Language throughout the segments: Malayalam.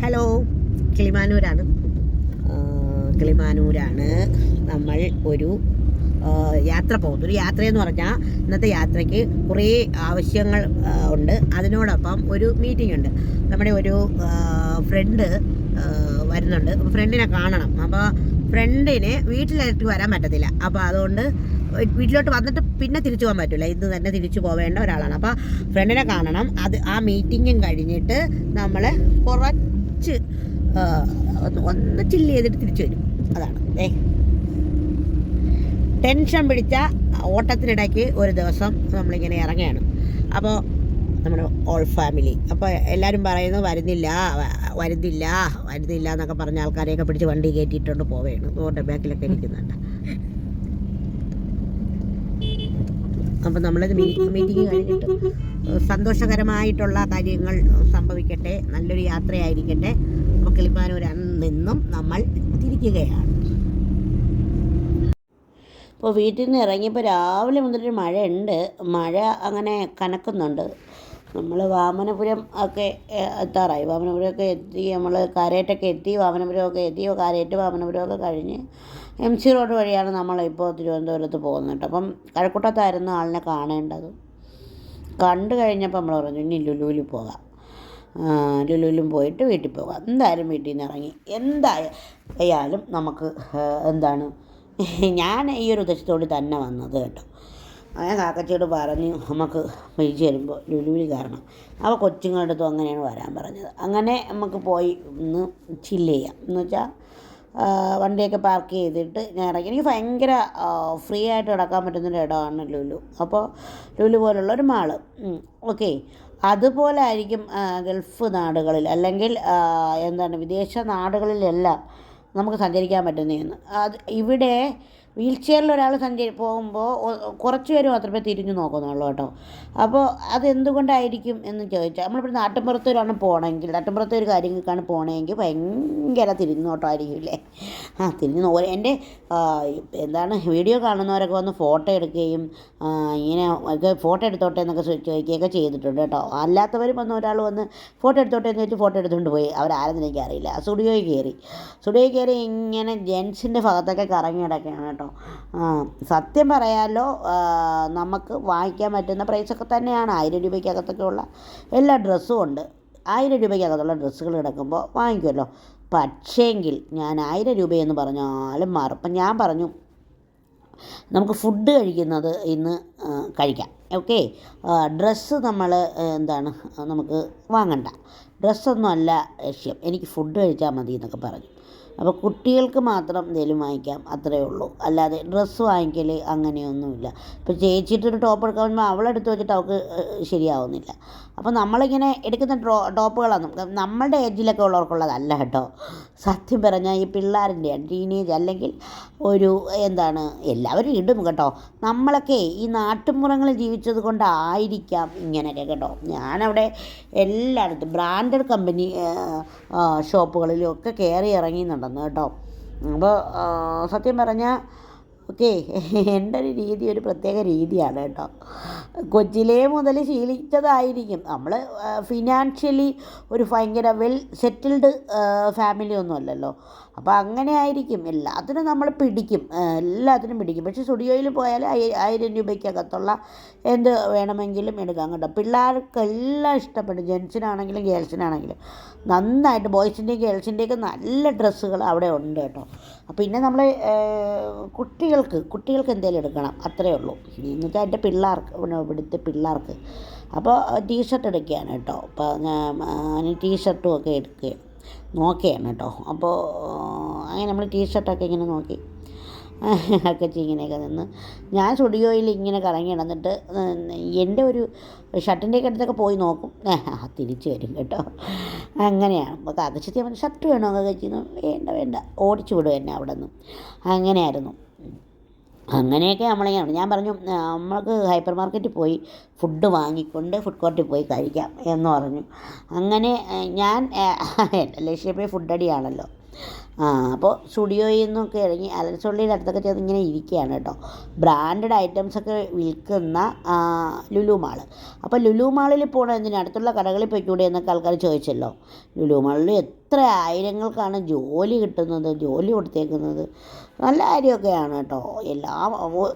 ഹലോ, കിളിമാനൂരാണ്. കിളിമാനൂരാണ് നമ്മൾ ഒരു യാത്ര പോകുന്നു. ഒരു യാത്രയെന്ന് പറഞ്ഞാൽ ഇന്നത്തെ യാത്രയ്ക്ക് കുറേ ആവശ്യങ്ങൾ ഉണ്ട്. അതിനോടൊപ്പം ഒരു മീറ്റിംഗ് ഉണ്ട്. നമ്മുടെ ഒരു ഫ്രണ്ട് വരുന്നുണ്ട്. ഫ്രണ്ടിനെ കാണണം. അപ്പോൾ ഫ്രണ്ടിന് വീട്ടിലേക്ക് വരാൻ പറ്റത്തില്ല. അപ്പോൾ അതുകൊണ്ട് വീട്ടിലോട്ട് വന്നിട്ട് പിന്നെ തിരിച്ചു പോകാൻ പറ്റില്ല. ഇത് തന്നെ തിരിച്ചു പോവേണ്ട ഒരാളാണ്. അപ്പോൾ ഫ്രണ്ടിനെ കാണണം. ആ മീറ്റിങ്ങും കഴിഞ്ഞിട്ട് നമ്മൾ കുറച്ച് ഒന്ന് ചില്ല് ചെയ്തിട്ട് തിരിച്ചു വരും. അതാണ് ടെൻഷൻ പിടിച്ച ഓട്ടത്തിനിടയ്ക്ക് ഒരു ദിവസം നമ്മളിങ്ങനെ ഇറങ്ങുകയാണ്. അപ്പോൾ നമ്മുടെ ഓൾ ഫാമിലി അപ്പോൾ എല്ലാവരും പറയുന്നത് വരുന്നില്ല എന്നൊക്കെ പറഞ്ഞ ആൾക്കാരെയൊക്കെ പിടിച്ച് വണ്ടി കയറ്റിയിട്ടുണ്ട് പോവുകയാണ്. ഓട്ടെ ബാക്കിലൊക്കെ ഇരിക്കുന്നുണ്ട്. അപ്പോൾ നമ്മളത് മീറ്റിംഗ് കഴിഞ്ഞിട്ട് സന്തോഷകരമായിട്ടുള്ള കാര്യങ്ങൾ സംഭവിക്കട്ടെ, നല്ലൊരു യാത്രയായിരിക്കട്ടെ. അപ്പോൾ കിളിമാനൂരിൽ നിന്നും നമ്മൾ തിരിക്കുകയാണ്. ഇപ്പോൾ വീട്ടിൽ നിന്ന് ഇറങ്ങിയപ്പോൾ രാവിലെ മുതലൊരു മഴയുണ്ട്. മഴ അങ്ങനെ കനക്കുന്നുണ്ട്. നമ്മൾ വാമനപുരം ഒക്കെ എത്താറായി. വാമനപുരമൊക്കെ എത്തി. നമ്മൾ കാരേറ്റൊക്കെ എത്തി. വാമനപുരമൊക്കെ എത്തി. കാരേറ്റ് വാമനപുരമൊക്കെ കഴിഞ്ഞ് MC റോഡ് വഴിയാണ് നമ്മളിപ്പോൾ തിരുവനന്തപുരത്ത് പോകുന്നത്. അപ്പം കഴക്കൂട്ടത്തായിരുന്നു ആളിനെ കാണേണ്ടത്. കണ്ടു കഴിഞ്ഞപ്പോൾ നമ്മൾ പറഞ്ഞു ഇനി ലുലുവിൽ പോകാം. ലുലുവിലും പോയിട്ട് വീട്ടിൽ പോകാം. എന്തായാലും വീട്ടിൽ നിന്ന് ഇറങ്ങി. എന്തായാലും നമുക്ക് ഞാൻ ഈ ഒരു ഉദ്ദേശത്തോട് തന്നെ വന്നത് കേട്ടോ. ഞാൻ കാക്കച്ചിയോട് പറഞ്ഞു നമുക്ക് വിളിച്ച് വരുമ്പോൾ ലുലുവിൽ കയറണം. അപ്പോൾ കൊച്ചുങ്ങളുടെ അടുത്തും അങ്ങനെയാണ് വരാൻ പറഞ്ഞത്. അങ്ങനെ നമുക്ക് പോയി ഒന്ന് ചില്ല് ചെയ്യാം. എന്ന് വെച്ചാൽ വണ്ടിയൊക്കെ പാർക്ക് ചെയ്തിട്ട് ഞാൻ ഇറങ്ങി. എനിക്ക് ഭയങ്കര ഫ്രീ ആയിട്ട് കിടക്കാൻ പറ്റുന്നൊരു ഇടമാണ് ലുലു. അപ്പോൾ ലുലു പോലുള്ള ഒരു മാള്. ഓക്കെ, അതുപോലെ ആയിരിക്കും ഗൾഫ് നാടുകളിൽ അല്ലെങ്കിൽ വിദേശ നാടുകളിലെല്ലാം നമുക്ക് സഞ്ചരിക്കാൻ പറ്റുന്നതെന്ന്. ഇവിടെ വീൽ ചെയറിൽ ഒരാൾ പോകുമ്പോൾ കുറച്ച് പേര് മാത്രമേ തിരിഞ്ഞു നോക്കുന്നുള്ളൂ കേട്ടോ. അപ്പോൾ അതെന്തുകൊണ്ടായിരിക്കും എന്ന് ചോദിച്ചാൽ, നമ്മളിപ്പോൾ നാട്ടിൻപുറത്തൊരാണ് പോകണമെങ്കിൽ, നാട്ടിൻപുറത്തെ ഒരു കാര്യങ്ങൾക്കാണ് പോകണമെങ്കിൽ ഭയങ്കര തിരിഞ്ഞോട്ടമായിരിക്കില്ലേ. തിരിഞ്ഞു എൻ്റെ വീഡിയോ കാണുന്നവരൊക്കെ വന്ന് ഫോട്ടോ എടുക്കുകയും ഇങ്ങനെ ഫോട്ടോ എടുത്തോട്ടെ എന്നൊക്കെ ചോദിക്കുകയൊക്കെ ചെയ്തിട്ടുണ്ട് കേട്ടോ. അല്ലാത്തവർ ഒരാൾ വന്ന് ഫോട്ടോ എടുത്തോട്ടെ എന്ന് വെച്ച് ഫോട്ടോ എടുത്തുകൊണ്ട് പോയി. അവരാരെന്ന് എനിക്കറിയില്ല. സ്റ്റുഡിയോയിൽ കയറി ഇങ്ങനെ ജെൻസിൻ്റെ ഭാഗത്തൊക്കെ കറങ്ങി കിടക്കുകയാണ് കേട്ടോ. സത്യം പറയാലോ, നമുക്ക് വാങ്ങിക്കാൻ പറ്റുന്ന പ്രൈസൊക്കെ തന്നെയാണ്. 1000 രൂപയ്ക്കകത്തൊക്കെ ഉള്ള എല്ലാ ഡ്രസ്സും ഉണ്ട്. 1000 രൂപയ്ക്കകത്തുള്ള ഡ്രസ്സുകൾ കിടക്കുമ്പോൾ വാങ്ങിക്കുമല്ലോ. പക്ഷേങ്കിൽ ഞാൻ 1000 രൂപയെന്ന് പറഞ്ഞാലും മാറും. അപ്പം ഞാൻ പറഞ്ഞു നമുക്ക് ഫുഡ് കഴിക്കുന്നത് ഇന്ന് കഴിക്കാം. ഓക്കെ, ഡ്രസ്സ് നമ്മൾ നമുക്ക് വാങ്ങണ്ട. ഡ്രസ്സൊന്നും അല്ല ലക്ഷ്യം, എനിക്ക് ഫുഡ് കഴിച്ചാൽ മതി എന്നൊക്കെ പറഞ്ഞു. അപ്പോൾ കുട്ടികൾക്ക് മാത്രം എന്തെങ്കിലും വാങ്ങിക്കാം, അത്രയേ ഉള്ളൂ. അല്ലാതെ ഡ്രസ്സ് വാങ്ങിക്കൽ അങ്ങനെയൊന്നുമില്ല. ഇപ്പോൾ ചേച്ചിയിട്ടൊരു ടോപ്പ് എടുക്കാൻ വരുമ്പോൾ അവളെടുത്ത് വെച്ചിട്ട് അവൾക്ക് ശരിയാവുന്നില്ല. അപ്പോൾ നമ്മളിങ്ങനെ എടുക്കുന്ന ടോപ്പുകളാണ് നമ്മളുടെ ഏജിലൊക്കെ ഉള്ളവർക്കുള്ളതല്ല കേട്ടോ. സത്യം പറഞ്ഞാൽ ഈ പിള്ളേരിൻ്റെയാണ്, ടീനേജ് അല്ലെങ്കിൽ ഒരു എല്ലാവരും ഇടും കേട്ടോ. നമ്മളൊക്കെ ഈ നാട്ടുമ്പുറങ്ങളിൽ ജീവിച്ചത് കൊണ്ടായിരിക്കാം ഇങ്ങനെയൊക്കെ കേട്ടോ. ഞാനവിടെ എല്ലായിടത്തും ബ്രാൻഡഡ് കമ്പനി ഷോപ്പുകളിലും ഒക്കെ കയറി ഇറങ്ങി നടന്നു കേട്ടോ. അപ്പോൾ സത്യം പറഞ്ഞാൽ ഓക്കെ, എൻ്റെ ഒരു രീതി ഒരു പ്രത്യേക രീതിയാണ് കേട്ടോ. കൊച്ചിലേ മുതൽ ശീലിച്ചതായിരിക്കും. നമ്മൾ ഫിനാൻഷ്യലി ഒരു ഭയങ്കര വെൽ സെറ്റിൽഡ് ഫാമിലി ഒന്നും അല്ലല്ലോ. അപ്പോൾ അങ്ങനെ ആയിരിക്കും. എല്ലാത്തിനും നമ്മൾ പിടിക്കും. പക്ഷേ സ്റ്റുഡിയോയിൽ പോയാൽ 1000 രൂപയ്ക്കകത്തുള്ള എന്ത് വേണമെങ്കിലും എടുക്കാം കേട്ടോ. പിള്ളേർക്കെല്ലാം ഇഷ്ടപ്പെടും. ജെൻസിനാണെങ്കിലും ഗേൾസിനാണെങ്കിലും നന്നായിട്ട് ബോയ്സിൻ്റെയും ഗേൾസിൻ്റെയൊക്കെ നല്ല ഡ്രസ്സുകൾ അവിടെ ഉണ്ട് കേട്ടോ. പിന്നെ നമ്മൾ കുട്ടികൾക്ക് എന്തെങ്കിലും എടുക്കണം, അത്രയേ ഉള്ളൂ. എന്ന് വെച്ചാൽ എൻ്റെ ഇവിടുത്തെ പിള്ളേർക്ക് അപ്പോൾ ടീഷർട്ട് എടുക്കുകയാണ് കേട്ടോ. അപ്പോൾ ഞാൻ ടീഷർട്ടും ഒക്കെ നോക്കുകയാണ് കേട്ടോ. അപ്പോൾ അങ്ങനെ നമ്മൾ ടീഷർട്ടൊക്കെ ഇങ്ങനെ നോക്കി ഇങ്ങനെയൊക്കെ നിന്ന് ഞാൻ സ്റ്റുഡിയോയിൽ ഇങ്ങനെ കറങ്ങി നടന്നിട്ട് എൻ്റെ ഒരു ഷർട്ടിൻ്റെയൊക്കെ അടുത്തൊക്കെ പോയി നോക്കും. തിരിച്ചു വരും കേട്ടോ. അങ്ങനെയാണ്. അപ്പോൾ കാക്കച്ചി ഷർട്ട് വേണോ കാക്കച്ചി? വേണ്ട ഓടിച്ചു വിടും എന്നെ അവിടെ നിന്ന്. അങ്ങനെയായിരുന്നു. അങ്ങനെയൊക്കെ നമ്മളിങ്ങനെ ഞാൻ പറഞ്ഞു നമ്മൾക്ക് ഹൈപ്പർ മാർക്കറ്റിൽ പോയി ഫുഡ് വാങ്ങിക്കൊണ്ട് ഫുഡ് കോർട്ടിൽ പോയി കഴിക്കാം എന്ന് പറഞ്ഞു. അങ്ങനെ ഞാൻ എൻ്റെ ലക്ഷ്യമേ ഫുഡ് അടിയാണല്ലോ. അപ്പോൾ സ്റ്റുഡിയോയിൽ നിന്നൊക്കെ ഇറങ്ങി അലൻസോളിയുടെ അടുത്തൊക്കെ ചെന്ന് ഇങ്ങനെ ഇരിക്കുകയാണ് കേട്ടോ. ബ്രാൻഡഡ് ഐറ്റംസൊക്കെ വിൽക്കുന്ന ലുലു മാള്. അപ്പോൾ ലുലു മാളിൽ പോകണം എന്തിനാ, അടുത്തുള്ള കടകളിൽ പോയിക്കൂടെ എന്നൊക്കെ ആൾക്കാർ ചോദിച്ചല്ലോ. ലുലു മാളിൽ എത്ര ആയിരങ്ങൾക്കാണ് ജോലി കിട്ടുന്നത്, ജോലി കൊടുത്തേക്കുന്നത്. നല്ല കാര്യമൊക്കെയാണ് കേട്ടോ.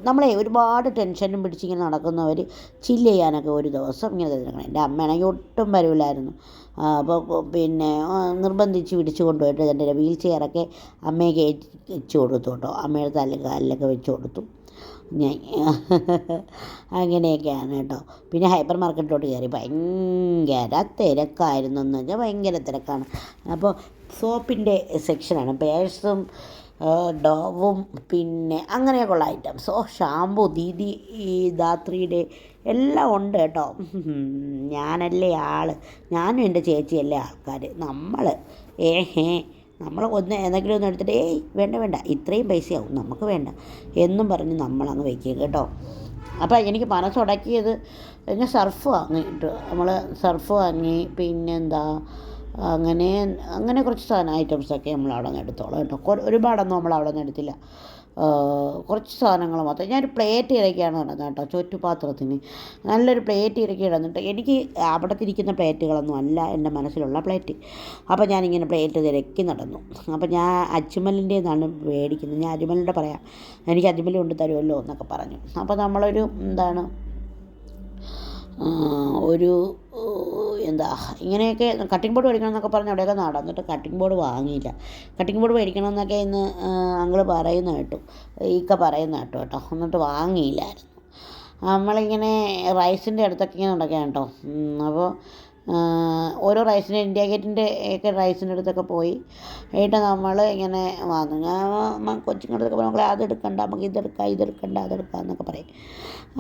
നമ്മളെ ഒരുപാട് ടെൻഷനും പിടിച്ചിങ്ങനെ നടക്കുന്നവർ ചില്ല് ചെയ്യാനൊക്കെ ഒരു ദിവസം ഇങ്ങനെ തിരക്കണം. എൻ്റെ അമ്മയാണെങ്കിൽ ഒട്ടും വരില്ലായിരുന്നു. അപ്പോൾ പിന്നെ നിർബന്ധിച്ച് പിടിച്ചു കൊണ്ടുപോയിട്ട് എൻ്റെ വീൽ ചെയറൊക്കെ അമ്മയെ കയറ്റി വെച്ച് കൊടുത്തു കേട്ടോ. അമ്മയുടെ കാലിലൊക്കെ വെച്ച് കൊടുത്തു ഞാൻ. അങ്ങനെയൊക്കെയാണ് കേട്ടോ. പിന്നെ ഹൈപ്പർ മാർക്കറ്റിലോട്ട് കയറി ഭയങ്കര തിരക്കായിരുന്നു എന്ന് വെച്ചാൽ ഭയങ്കര തിരക്കാണ്. അപ്പോൾ സോപ്പിൻ്റെ സെക്ഷനാണ്. പേഴ്സും ഡോവും പിന്നെ അങ്ങനെയൊക്കെയുള്ള ഐറ്റംസ്. ഷാമ്പു ദീദി ധാത്രിയുടെ എല്ലാം ഉണ്ട് കേട്ടോ. ഞാനല്ലേ ഞാനും എൻ്റെ ചേച്ചിയല്ലേ ആൾക്കാർ. നമ്മൾ എന്തെങ്കിലും ഒന്ന് എടുത്തിട്ട് വേണ്ട ഇത്രയും പൈസയാവും നമുക്ക് വേണ്ട എന്നും പറഞ്ഞ് നമ്മളങ്ങ് വയ്ക്കുക കേട്ടോ. അപ്പോൾ എനിക്ക് മനസ്സുടക്കിയത് പിന്നെ സർഫ് വാങ്ങിയിട്ട് നമ്മൾ സർഫ് വാങ്ങി. പിന്നെന്താ അങ്ങനെ കുറച്ച് ഐറ്റംസൊക്കെ നമ്മൾ അവിടെ നിന്ന് എടുത്തോളാം കേട്ടോ. ഒരുപാടൊന്നും നമ്മൾ അവിടെ നിന്ന് എടുത്തില്ല. കുറച്ച് സാധനങ്ങൾ മാത്രം. ഞാനൊരു പ്ലേറ്റ് ഇറക്കിയാണ് നടന്നത് കേട്ടോ. ചുറ്റുപാത്രത്തിന് നല്ലൊരു പ്ലേറ്റ് ഇറക്കി ഇടന്നിട്ട് എനിക്ക് അവിടെ തിരിക്കുന്ന പ്ലേറ്റുകളൊന്നും അല്ല എൻ്റെ മനസ്സിലുള്ള പ്ലേറ്റ്. അപ്പോൾ ഞാനിങ്ങനെ പ്ലേറ്റ് തിരക്കി നടന്നു. അപ്പോൾ ഞാൻ അജ്മലിൻ്റെ നിന്നാണ് മേടിക്കുന്നത്. ഞാൻ അജ്മലിൻ്റെ പറയാം, എനിക്ക് അജ്മൽ കൊണ്ട് തരുമല്ലോ എന്നൊക്കെ പറഞ്ഞു. അപ്പോൾ നമ്മളൊരു ഒരു ഇങ്ങനെയൊക്കെ കട്ടിംഗ് ബോർഡ് മേടിക്കണം എന്നൊക്കെ പറഞ്ഞ് അവിടെയൊക്കെ നടന്നിട്ട് കട്ടിംഗ് ബോർഡ് വാങ്ങിയില്ല. കട്ടിംഗ് ബോർഡ് മേടിക്കണമെന്നൊക്കെ ഇന്ന് അങ്കിള് പറയുന്ന കേട്ടു, പറയുന്ന കേട്ടോ. എന്നിട്ട് വാങ്ങിയില്ലായിരുന്നു. നമ്മളിങ്ങനെ റൈസിൻ്റെ അടുത്തൊക്കെ ഇങ്ങനെ നടക്കുകയാണ് കേട്ടോ. അപ്പോൾ ഓരോ റൈസിൻ്റെ ഇന്ത്യ ഗേറ്റിൻ്റെ ഒക്കെ റൈസിൻ്റെ അടുത്തൊക്കെ പോയി നമ്മൾ ഇങ്ങനെ വന്നു. ഞാൻ കൊച്ചിങ്ങളുടെ അടുത്തൊക്കെ പറഞ്ഞാൽ അതെടുക്കണ്ട, നമുക്ക് ഇതെടുക്കണ്ട അതെടുക്കാം എന്നൊക്കെ പറയും.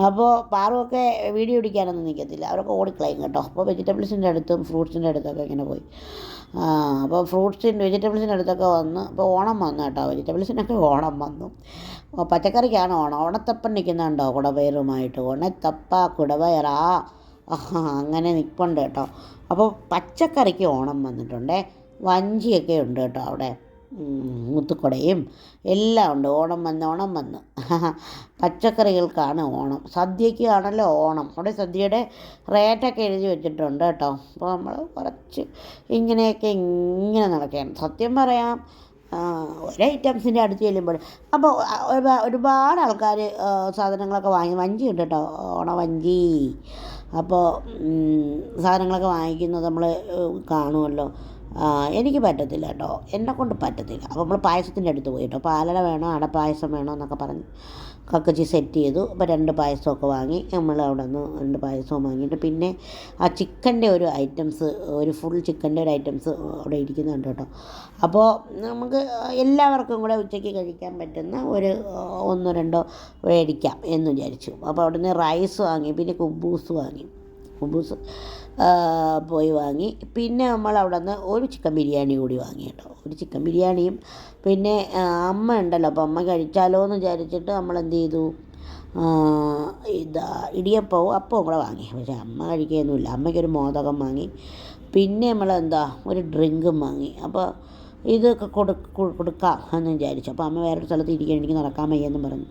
അപ്പോൾ പാറുമൊക്കെ വീഡിയോ പിടിക്കാനൊന്നും നിൽക്കത്തില്ല, അവരൊക്കെ ഓടിക്കളയും കേട്ടോ. അപ്പോൾ വെജിറ്റബിൾസിൻ്റെ അടുത്തും ഫ്രൂട്ട്സിൻ്റെ അടുത്തൊക്കെ ഇങ്ങനെ പോയി. അപ്പോൾ വെജിറ്റബിൾസിൻ്റെ അടുത്തൊക്കെ വന്ന്. അപ്പോൾ ഓണം വന്നു കേട്ടോ. വെജിറ്റബിൾസിനൊക്കെ ഓണം വന്നു. പച്ചക്കറിക്കാണ് ഓണം. ഓണത്തപ്പൻ നിൽക്കുന്നുണ്ടോ കുടവയറുമായിട്ട്. ഓണത്തപ്പ കുടവയറാ അങ്ങനെ നിൽപ്പുണ്ട് കേട്ടോ. അപ്പോൾ പച്ചക്കറിക്ക് ഓണം വന്നിട്ടുണ്ടേ. വഞ്ചിയൊക്കെ ഉണ്ട് കേട്ടോ അവിടെ. മുത്തുക്കുടയും എല്ലാം ഉണ്ട്. ഓണം വന്ന് പച്ചക്കറികൾക്കാണ് ഓണം. സദ്യക്കാണല്ലോ ഓണം. അവിടെ സദ്യയുടെ റേറ്റൊക്കെ എഴുതി വെച്ചിട്ടുണ്ട് കേട്ടോ. അപ്പോൾ നമ്മൾ കുറച്ച് ഇങ്ങനെ നടക്കുകയാണ്. സത്യം പറയാം, ഒരൈറ്റംസിൻ്റെ അടുത്ത് ചെല്ലുമ്പോൾ അപ്പോൾ ഒരുപാട് ആൾക്കാർ സാധനങ്ങളൊക്കെ വഞ്ചി ഉണ്ട് കേട്ടോ, ഓണവഞ്ചി. അപ്പോൾ സാധനങ്ങളൊക്കെ വാങ്ങിക്കുന്നത് നമ്മൾ കാണുമല്ലോ. എനിക്ക് പറ്റത്തില്ല കേട്ടോ, എന്നെക്കൊണ്ട് പറ്റത്തില്ല. അപ്പോൾ നമ്മൾ പായസത്തിൻ്റെ അടുത്ത് പോയി കേട്ടോ. പാലട വേണോ അടപ്പായസം വേണോ എന്നൊക്കെ പറഞ്ഞ് കക്കച്ചി സെറ്റ് ചെയ്തു. അപ്പോൾ 2 പായസമൊക്കെ വാങ്ങി. നമ്മൾ അവിടെ നിന്ന് 2 പായസവും വാങ്ങിയിട്ട് പിന്നെ ആ ചിക്കൻ്റെ ഒരു ഐറ്റംസ്, ഒരു ഫുൾ ചിക്കൻ്റെ ഒരു ഐറ്റംസ് അവിടെ ഇരിക്കുന്നുണ്ട് കേട്ടോ. അപ്പോൾ നമുക്ക് എല്ലാവർക്കും കൂടെ ഉച്ചയ്ക്ക് കഴിക്കാൻ പറ്റുന്ന ഒരു 1-2 മേടിക്കാം എന്ന് വിചാരിച്ചു. അപ്പോൾ അവിടെ നിന്ന് റൈസ് വാങ്ങി, പിന്നെ കുബൂസ് പോയി വാങ്ങി. പിന്നെ നമ്മൾ അവിടെ നിന്ന് ഒരു ചിക്കൻ ബിരിയാണി കൂടി വാങ്ങി കേട്ടോ. ഒരു ചിക്കൻ ബിരിയാണിയും പിന്നെ അമ്മ ഉണ്ടല്ലോ, അപ്പോൾ അമ്മ കഴിച്ചാലോ എന്ന് വിചാരിച്ചിട്ട് നമ്മൾ എന്ത് ചെയ്തു, അപ്പവും കൂടെ വാങ്ങി. പക്ഷേ അമ്മ കഴിക്കുകയൊന്നുമില്ല. അമ്മയ്ക്കൊരു മോദകം വാങ്ങി. പിന്നെ നമ്മൾ ഒരു ഡ്രിങ്കും വാങ്ങി. അപ്പോൾ ഇതൊക്കെ കൊടുക്കാം എന്ന് വിചാരിച്ചു. അപ്പോൾ അമ്മ വേറൊരു സ്ഥലത്ത് ഇരിക്കുകയാണ്, എനിക്ക് നടക്കാൻ വയ്യെന്നും പറഞ്ഞു.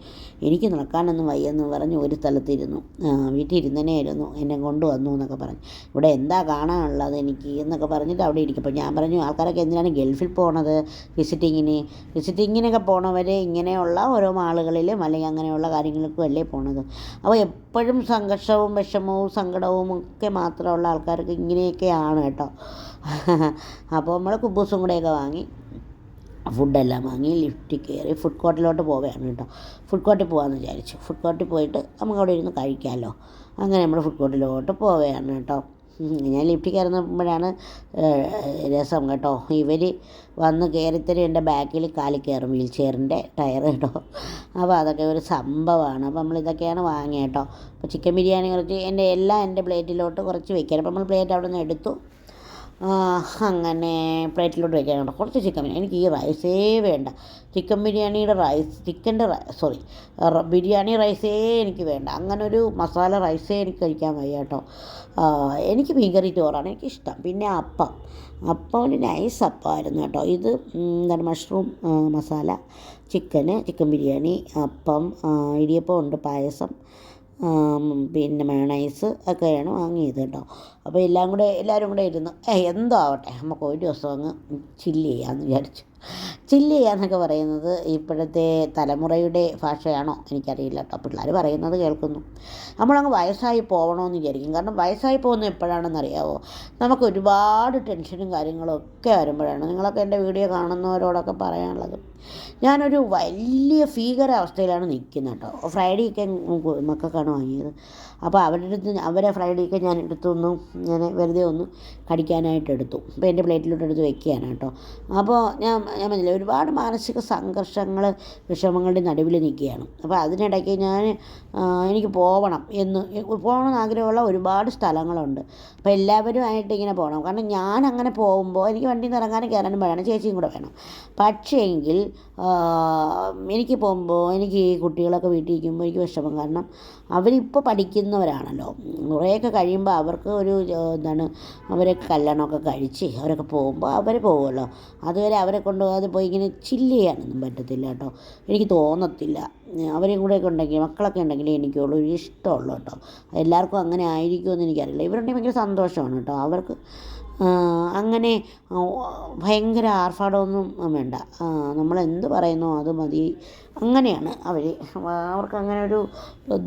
എനിക്ക് നടക്കാനൊന്നും വയ്യെന്ന് പറഞ്ഞ് ഒരു സ്ഥലത്തിരുന്നു. വീട്ടിൽ ഇരുന്നേനായിരുന്നു, എന്നെ കൊണ്ടുവന്നു എന്നൊക്കെ പറഞ്ഞു. ഇവിടെ എന്താ കാണാനുള്ളത് എനിക്ക് എന്നൊക്കെ പറഞ്ഞിട്ട് അവിടെ ഇരിക്കും. അപ്പോൾ ഞാൻ പറഞ്ഞു, ആൾക്കാരൊക്കെ എന്തിനാണ് ഗൾഫിൽ പോണത് വിസിറ്റിങ്ങിനൊക്കെ പോണവർ ഇങ്ങനെയുള്ള ഓരോ മാളുകളിലും അല്ലെങ്കിൽ അങ്ങനെയുള്ള കാര്യങ്ങൾക്കും അല്ലേ പോണത്. അപ്പോൾ എപ്പോഴും സംഘർഷവും വിഷമവും സങ്കടവും ഒക്കെ മാത്രമുള്ള ആൾക്കാർക്ക് ഇങ്ങനെയൊക്കെയാണ് കേട്ടോ. അപ്പോൾ നമ്മൾ കുബൂസും കൂടെയൊക്കെ വാങ്ങി, ഫുഡെല്ലാം വാങ്ങി, ലിഫ്റ്റിൽ കയറി ഫുഡ് കോർട്ടിലോട്ട് പോവുകയാണ് കേട്ടോ. ഫുഡ് കോർട്ടിൽ പോകാമെന്ന് വിചാരിച്ചു. ഫുഡ് കോർട്ടിൽ പോയിട്ട് നമുക്ക് അവിടെ ഇരുന്ന് കഴിക്കാമല്ലോ. അങ്ങനെ നമ്മൾ ഫുഡ് കോർട്ടിലോട്ട് പോവുകയാണ് കേട്ടോ. ഞാൻ ലിഫ്റ്റിൽ കയറുമ്പോഴാണ് രസം കേട്ടോ. ഇവർ വന്ന് കയറിത്തരും, എൻ്റെ ബാക്കിൽ കാലിൽ കയറും വീൽ ചെയറിൻ്റെ ടയർ കേട്ടോ. അപ്പോൾ അതൊക്കെ ഒരു സംഭവമാണ്. അപ്പോൾ നമ്മളിതൊക്കെയാണ് വാങ്ങിയത് കേട്ടോ. അപ്പോൾ ചിക്കൻ ബിരിയാണി കുറച്ച് എൻ്റെ പ്ലേറ്റിലോട്ട് കുറച്ച് വയ്ക്കാൻ. അപ്പോൾ നമ്മൾ പ്ലേറ്റ് അവിടെ നിന്ന് എടുത്തു. അങ്ങനെ പ്ലേറ്റിലോട്ട് വയ്ക്കാനുണ്ട് കുറച്ച് ചിക്കൻ ബിരിയാണി. എനിക്ക് ഈ റൈസേ വേണ്ട. ചിക്കൻ ബിരിയാണിയുടെ റൈസ് ബിരിയാണി റൈസേ എനിക്ക് വേണ്ട. അങ്ങനെ ഒരു മസാല റൈസേ എനിക്ക് കഴിക്കാൻ വയ്യ കേട്ടോ. എനിക്ക് മീൻകറി ചോറാണ് എനിക്കിഷ്ടം. പിന്നെ അപ്പം ഒരു നൈസ് അപ്പമായിരുന്നു കേട്ടോ. ഇത് എന്താണ് മഷ്റൂം മസാല, ചിക്കൻ ബിരിയാണി, അപ്പം, ഇടിയപ്പം ഉണ്ട്, പായസം, പിന്നെ മയണൈസ് ഒക്കെയാണ് വാങ്ങിയത് കേട്ടോ. അപ്പോൾ എല്ലാവരും കൂടെ ഇരുന്ന് എന്തോ ആവട്ടെ നമുക്ക് ഒരു ദിവസം അങ്ങ് ചില്ല് ചെയ്യാമെന്ന് വിചാരിച്ചു. ചില്ല് ചെയ്യാന്നൊക്കെ പറയുന്നത് ഇപ്പോഴത്തെ തലമുറയുടെ ഭാഷയാണോ എനിക്കറിയില്ല കേട്ടോ. പിള്ളേർ പറയുന്നത് കേൾക്കുന്നു. നമ്മളങ്ങ് വയസ്സായി പോകണമെന്ന് വിചാരിക്കും. കാരണം വയസ്സായി പോകുന്നത് എപ്പോഴാണെന്നറിയാമോ? നമുക്ക് ഒരുപാട് ടെൻഷനും കാര്യങ്ങളും ഒക്കെ വരുമ്പോഴാണ്. നിങ്ങളൊക്കെ എൻ്റെ വീഡിയോ കാണുന്നവരോടൊക്കെ പറയാനുള്ളത്, ഞാനൊരു വലിയ ഭീകരാവസ്ഥയിലാണ് നിൽക്കുന്നത് കേട്ടോ. ഫ്രൈഡേയൊക്കെ മക്കൾക്കാണ് വാങ്ങിയത്. അപ്പോൾ അവരെ ഫ്രൈഡേയൊക്കെ ഞാൻ ഞാൻ വെറുതെ ഒന്ന് കടിക്കാനായിട്ട് എടുത്തു. അപ്പോൾ എൻ്റെ പ്ലേറ്റിലോട്ട് എടുത്ത് വെക്കുകയാണ് കേട്ടോ. അപ്പോൾ ഞാൻ പറഞ്ഞില്ലേ, ഒരുപാട് മാനസിക സംഘർഷങ്ങൾ, വിഷമങ്ങളുടെ നടുവിൽ നിൽക്കുകയാണ്. അപ്പോൾ അതിനിടയ്ക്ക് എനിക്ക് പോകണമെന്ന് ആഗ്രഹമുള്ള ഒരുപാട് സ്ഥലങ്ങളുണ്ട്. അപ്പോൾ എല്ലാവരുമായിട്ട് ഇങ്ങനെ പോകണം. കാരണം ഞാൻ അങ്ങനെ പോകുമ്പോൾ എനിക്ക് വണ്ടിയിൽ നിന്ന് ഇറങ്ങാനും കയറാനും വേണം, ചേച്ചിയും കൂടെ വേണം. പക്ഷേങ്കിൽ എനിക്ക് പോകുമ്പോൾ എനിക്ക് ഈ കുട്ടികളൊക്കെ വീട്ടിൽ ഇരിക്കുമ്പോൾ എനിക്ക് വിഷമം. കാരണം അവരിപ്പോൾ പഠിക്കുന്നവരാണല്ലോ. കുറേയൊക്കെ കഴിയുമ്പോൾ അവർക്ക് അവരൊക്കെ കല്യാണമൊക്കെ കഴിച്ച് അവരൊക്കെ പോകുമ്പോൾ അവർ പോകുമല്ലോ. അതുവരെ അവരെ കൊണ്ടുപോകാതെ പോയി ഇങ്ങനെ ചില്ല് ചെയ്യാനൊന്നും പറ്റത്തില്ല കേട്ടോ. എനിക്ക് തോന്നത്തില്ല. അവരെയും കൂടെയൊക്കെ ഉണ്ടെങ്കിൽ, മക്കളൊക്കെ ഉണ്ടെങ്കിലേ എനിക്കുള്ളൂ ഇഷ്ടമുള്ളൂ കേട്ടോ. എല്ലാവർക്കും അങ്ങനെ ആയിരിക്കുമെന്ന് എനിക്കറിയില്ല. ഇവരുണ്ടെങ്കിൽ ഭയങ്കര സന്തോഷമാണ് കേട്ടോ. അവർക്ക് അങ്ങനെ ഭയങ്കര ആർഭാടമൊന്നും വേണ്ട. നമ്മളെന്ത് പറയുന്നോ അത് മതി, അങ്ങനെയാണ് അവർക്ക് അങ്ങനെ ഒരു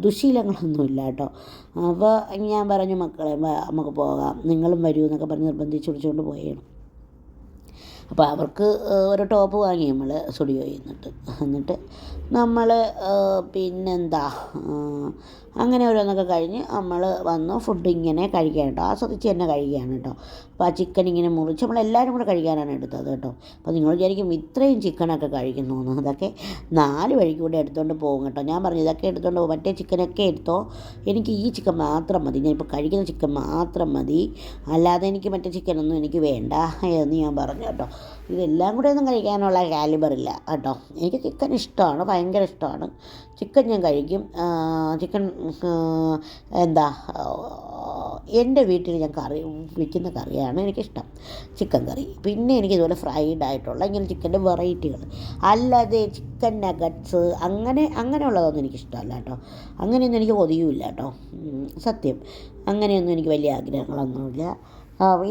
ദുശീലങ്ങളൊന്നുമില്ല കേട്ടോ. അപ്പോൾ ഞാൻ പറഞ്ഞു, മക്കളെ നമുക്ക് പോകാം, നിങ്ങളും വരൂ എന്നൊക്കെ പറഞ്ഞ് നിർബന്ധിച്ച് വിളിച്ചുകൊണ്ട് പോയാണ്. അപ്പോൾ അവർക്ക് ഒരു ടോപ്പ് വാങ്ങി നമ്മൾ സ്റ്റുഡിയോയിൽ എന്നിട്ട് നമ്മൾ പിന്നെന്താ അങ്ങനെ ഓരോന്നൊക്കെ കഴിഞ്ഞ് നമ്മൾ വന്നു. ഫുഡ് ഇങ്ങനെ കഴിക്കാൻ കേട്ടോ, ആസ്വദിച്ച് തന്നെ കഴിക്കുകയാണ് കേട്ടോ. അപ്പോൾ ആ ചിക്കൻ ഇങ്ങനെ മുറിച്ച് നമ്മളെല്ലാവരും കൂടെ കഴിക്കാനാണ് എടുത്തത് കേട്ടോ. അപ്പോൾ നിങ്ങൾ വിചാരിക്കും ഇത്രയും ചിക്കനൊക്കെ കഴിക്കുന്നു എന്ന്. അതൊക്കെ 4 വഴിക്ക് കൂടെ എടുത്തുകൊണ്ട് പോകും കേട്ടോ. ഞാൻ പറഞ്ഞു ഇതൊക്കെ എടുത്തുകൊണ്ട് പോകും, മറ്റേ ചിക്കനൊക്കെ എടുത്തോ, എനിക്ക് ഈ ചിക്കൻ മാത്രം മതി, ഞാനിപ്പോൾ കഴിക്കുന്ന ചിക്കൻ മാത്രം മതി, അല്ലാതെ എനിക്ക് മറ്റേ ചിക്കനൊന്നും എനിക്ക് വേണ്ട എന്ന് ഞാൻ പറഞ്ഞു കേട്ടോ. ഇതെല്ലാം കൂടെ ഒന്നും കഴിക്കാനുള്ള കാലിബറില്ല കേട്ടോ. എനിക്ക് ചിക്കൻ ഇഷ്ടമാണ്, ഭയങ്കര ഇഷ്ടമാണ്. ചിക്കൻ ഞാൻ കഴിക്കും. ചിക്കൻ എൻ്റെ വീട്ടിൽ ഞാൻ വയ്ക്കുന്ന കറിയാണ് എനിക്കിഷ്ടം, ചിക്കൻ കറി. പിന്നെ എനിക്കിതുപോലെ ഫ്രൈഡ് ആയിട്ടുള്ള ഇങ്ങനെ ചിക്കൻ്റെ വെറൈറ്റികൾ, അല്ലാതെ ചിക്കൻ നഗറ്റ്സ് അങ്ങനെയുള്ളതൊന്നും എനിക്കിഷ്ടമല്ല കേട്ടോ. അങ്ങനെയൊന്നും എനിക്ക് കൊതിയുമില്ല കേട്ടോ, സത്യം. അങ്ങനെയൊന്നും എനിക്ക് വലിയ ആഗ്രഹങ്ങളൊന്നുമില്ല.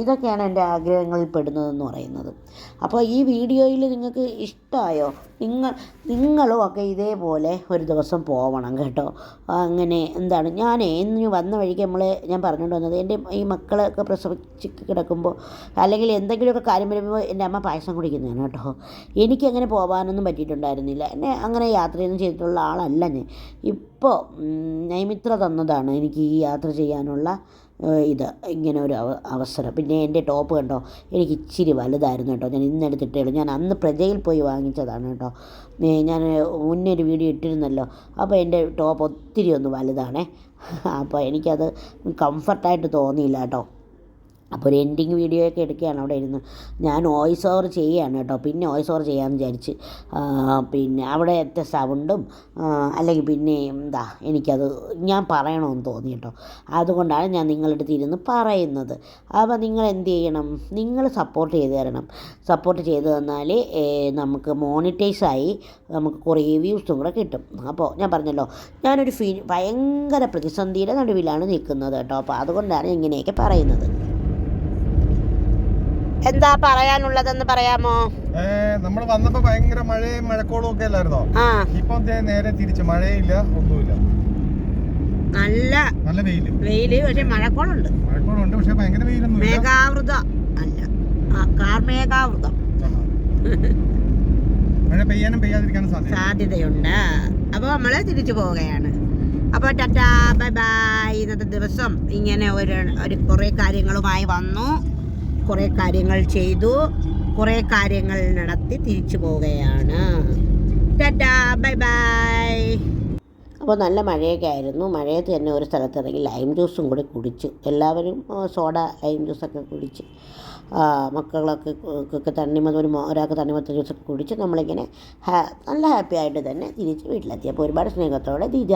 ഇതൊക്കെയാണ് എൻ്റെ ആഗ്രഹങ്ങളിൽ പെടുന്നതെന്ന് പറയുന്നത്. അപ്പോൾ ഈ വീഡിയോയിൽ നിങ്ങൾക്ക് ഇഷ്ടമായോ? നിങ്ങളും ഒക്കെ ഇതേപോലെ ഒരു ദിവസം പോകണം കേട്ടോ. അങ്ങനെ ഇന്ന് വന്ന വഴിക്ക് ഞാൻ പറഞ്ഞുകൊണ്ട് വന്നത്, എൻ്റെ ഈ മക്കളൊക്കെ പ്രസവിച്ച് കിടക്കുമ്പോൾ അല്ലെങ്കിൽ എന്തെങ്കിലുമൊക്കെ കാര്യം വരുമ്പോൾ എൻ്റെ അമ്മ പായസം കുടിക്കുന്നതാണ് കേട്ടോ. എനിക്കങ്ങനെ പോകാനൊന്നും പറ്റിയിട്ടുണ്ടായിരുന്നില്ല. എന്നെ അങ്ങനെ യാത്രയൊന്നും ചെയ്തിട്ടുള്ള ആളല്ല ഞാൻ. ഇപ്പോൾ നൈമിത്ര തന്നതാണ് എനിക്ക് ഈ യാത്ര ചെയ്യാനുള്ള ഇങ്ങനെ ഒരു അവസരം. പിന്നെ എൻ്റെ ടോപ്പ് കണ്ടോ, എനിക്ക് ഇച്ചിരി വലുതായിരുന്നു കേട്ടോ. ഞാൻ ഇന്നെടുത്തിട്ടേ ഉള്ളൂ. ഞാൻ അന്ന് പ്രജയിൽ പോയി വാങ്ങിച്ചതാണ് കേട്ടോ. ഞാൻ മുന്നേ ഒരു വീഡിയോ ഇട്ടിരുന്നല്ലോ. അപ്പോൾ എൻ്റെ ടോപ്പ് ഒത്തിരി ഒന്ന് വലുതാണേ. അപ്പോൾ എനിക്കത് കംഫർട്ടായിട്ട് തോന്നിയില്ല കേട്ടോ. അപ്പോൾ ഒരു എൻഡിങ് വീഡിയോ ഒക്കെ എടുക്കുകയാണ് അവിടെ ഇരുന്ന്. ഞാൻ വോയിസ് ഓവർ ചെയ്യുകയാണ് കേട്ടോ. പിന്നെ വോയിസ് ഓവർ ചെയ്യാമെന്ന് വിചാരിച്ച് പിന്നെ അവിടുത്തെ സൗണ്ടും അല്ലെങ്കിൽ പിന്നെ എനിക്കത് ഞാൻ പറയണമെന്ന് തോന്നി കേട്ടോ. അതുകൊണ്ടാണ് ഞാൻ നിങ്ങളുടെ അടുത്ത് ഇരുന്ന് പറയുന്നത്. അപ്പോൾ നിങ്ങൾ എന്ത് ചെയ്യണം? നിങ്ങൾ സപ്പോർട്ട് ചെയ്ത് തരണം. സപ്പോർട്ട് ചെയ്ത് തന്നാൽ നമുക്ക് മോണിറ്റൈസായി നമുക്ക് കുറേ വ്യൂസും കൂടെ കിട്ടും. അപ്പോൾ ഞാൻ പറഞ്ഞല്ലോ, ഞാനൊരു ഭയങ്കര പ്രതിസന്ധിയുടെ നടുവിലാണ് നിൽക്കുന്നത് കേട്ടോ. അപ്പോൾ അതുകൊണ്ടാണ് ഇങ്ങനെയൊക്കെ പറയുന്നത്. എന്താ പറയാനുള്ളതെന്ന് പറയാമോ? നമ്മൾ വന്നപ്പോ ഭയങ്കര മഴയും മഴക്കോളും ഒക്കെ അല്ലായിരുന്നോ? ഇപ്പം നേരെ തിരിച്ച് മഴയില്ല, ഒന്നുമില്ല. നല്ല വെയില്, പക്ഷെ മഴക്കോളുണ്ട്. പക്ഷെ ഭയങ്കര വെയിലൊന്നും മേഘാവൃതം അല്ല, കാർമേഘാവൃതം. മഴ പെയ്യാനും പെയ്യാതിരിക്കാനും സാധ്യതയുണ്ട്. അപ്പോൾ നമ്മള് തിരിച്ചു പോവുകയാണ്. അപ്പോൾ ടാറ്റാ, ബൈ ബൈ. ഇന്നത്തെ ദിവസം ഇങ്ങനെ ഒരു കുറേ കാര്യങ്ങളുമായി വന്നു, കുറേ കാര്യങ്ങൾ ചെയ്തു, കുറേ കാര്യങ്ങൾ നടത്തി തിരിച്ചു പോവുകയാണ്. Tata, bye bye. അപ്പോൾ നല്ല മഴയൊക്കെ ആയിരുന്നു. മഴയത്ത് തന്നെ ഒരു സ്ഥലത്തിറങ്ങി ലൈം ജ്യൂസും കൂടി കുടിച്ചു. എല്ലാവരും സോഡ ലൈം ജ്യൂസൊക്കെ കുടിച്ച് മക്കളൊക്കെ ഒരാൾക്ക് തണ്ണിമത്തൻ ജ്യൂസൊക്കെ കുടിച്ച് നമ്മളിങ്ങനെ നല്ല ഹാപ്പി ആയിട്ട് തന്നെ തിരിച്ച് വീട്ടിലെത്തി. അപ്പോൾ ഒരുപാട് സ്നേഹത്തോടെ ദിജ.